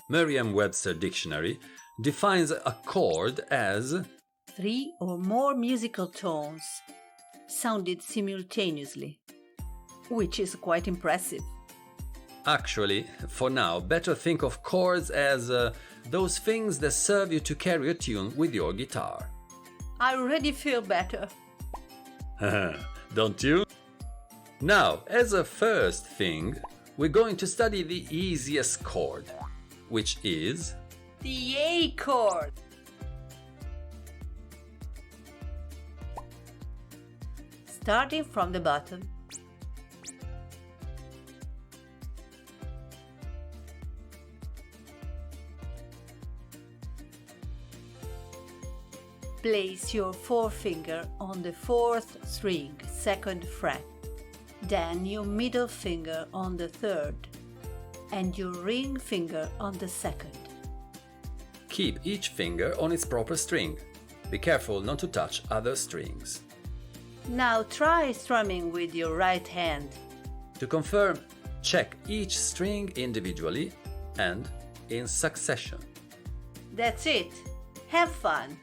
Merriam-Webster Dictionary defines a chord as 3 or more musical tones sounded simultaneously, which is quite impressive. Actually, for now, better think of chords as those things that serve you to carry a tune with your guitar. I already feel better. Don't you? Now, as a first thing, we're going to study the easiest chord, which is The A chord. Starting from the bottom, place your forefinger on the 4th string, 2nd fret, then your middle finger on the 3rd, and your ring finger on the 2nd. keep each finger on its proper string. Be careful not to touch other strings. Now try strumming with your right hand. To confirm, check each string individually and in succession. That's it. Have fun!